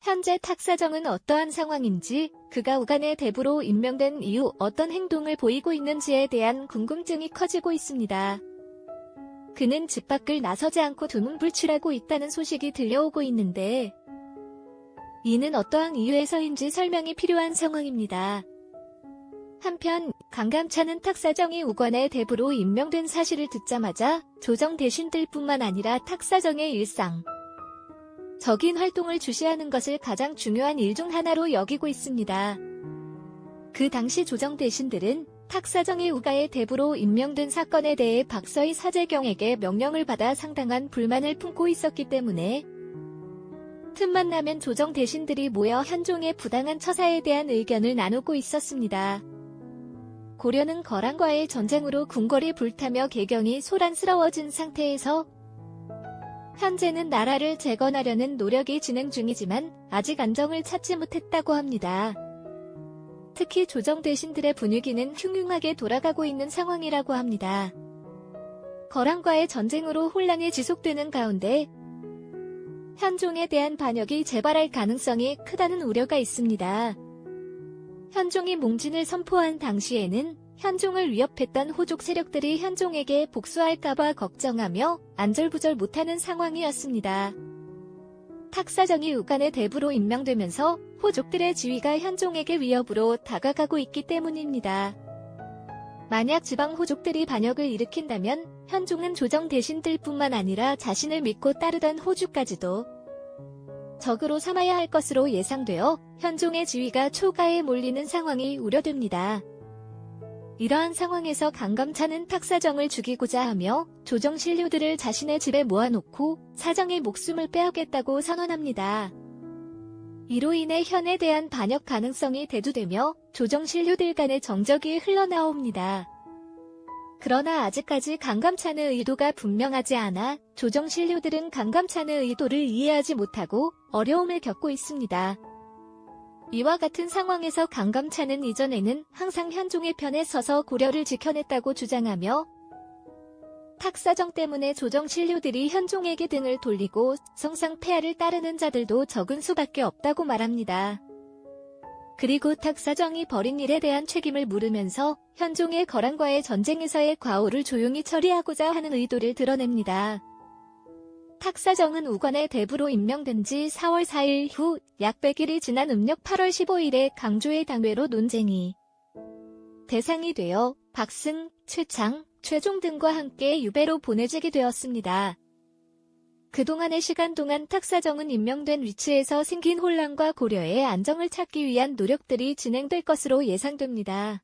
현재 탁사정은 어떠한 상황인지, 그가 우간의 대부로 임명된 이후 어떤 행동을 보이고 있는지에 대한 궁금증이 커지고 있습니다. 그는 집 밖을 나서지 않고 두문불출하고 있다는 소식이 들려오고 있는데 이는 어떠한 이유에서인지 설명이 필요한 상황입니다. 한편 강감찬은 탁사정이 우관의 대부로 임명된 사실을 듣자마자 조정 대신들뿐만 아니라 탁사정의 일상 적인 활동을 주시하는 것을 가장 중요한 일 중 하나로 여기고 있습니다. 그 당시 조정 대신들은 탁사정이 우가의 대부로 임명된 사건에 대해 박서희 사제경에게 명령을 받아 상당한 불만을 품고 있었기 때문에 틈만 나면 조정 대신들이 모여 현종의 부당한 처사에 대한 의견을 나누고 있었습니다. 고려는 거란과의 전쟁으로 궁궐이 불타며 개경이 소란스러워진 상태에서 현재는 나라를 재건하려는 노력이 진행 중이지만 아직 안정을 찾지 못했다고 합니다. 특히 조정 대신들의 분위기는 흉흉하게 돌아가고 있는 상황이라고 합니다. 거란과의 전쟁으로 혼란이 지속되는 가운데 현종에 대한 반역이 재발할 가능성이 크다는 우려가 있습니다. 현종이 몽진을 선포한 당시에는 현종을 위협했던 호족 세력들이 현종에게 복수할까봐 걱정하며 안절부절 못하는 상황이었습니다. 탁사정이 우간의 대부로 임명되면서 호족들의 지위가 현종에게 위협으로 다가가고 있기 때문입니다. 만약 지방 호족들이 반역을 일으킨다면 현종은 조정 대신들뿐만 아니라 자신을 믿고 따르던 호주까지도 적으로 삼아야 할 것으로 예상되어 현종의 지위가 초가에 몰리는 상황이 우려됩니다. 이러한 상황에서 강감찬은 탁사정을 죽이고자 하며 조정 신료들을 자신의 집에 모아놓고 사정의 목숨을 빼앗겠다고 선언합니다. 이로 인해 현에 대한 반역 가능성이 대두되며 조정 신료들 간의 정적이 흘러나옵니다. 그러나 아직까지 강감찬의 의도가 분명하지 않아 조정 신료들은 강감찬의 의도를 이해하지 못하고 어려움을 겪고 있습니다. 이와 같은 상황에서 강감찬은 이전에는 항상 현종의 편에 서서 고려를 지켜냈다고 주장하며 탁사정 때문에 조정 신료들이 현종에게 등을 돌리고 성상폐하를 따르는 자들도 적은 수밖에 없다고 말합니다. 그리고 탁사정이 벌인 일에 대한 책임을 물으면서 현종의 거란과의 전쟁에서의 과오를 조용히 처리하고자 하는 의도를 드러냅니다. 탁사정은 우관의 대부로 임명된 지 4월 4일 후 약 100일이 지난 음력 8월 15일에 강조의 당회로 논쟁이 대상이 되어 박승, 최창, 최종 등과 함께 유배로 보내지게 되었습니다. 그동안의 시간 동안 탁사정은 임명된 위치에서 생긴 혼란과 고려의 안정을 찾기 위한 노력들이 진행될 것으로 예상됩니다.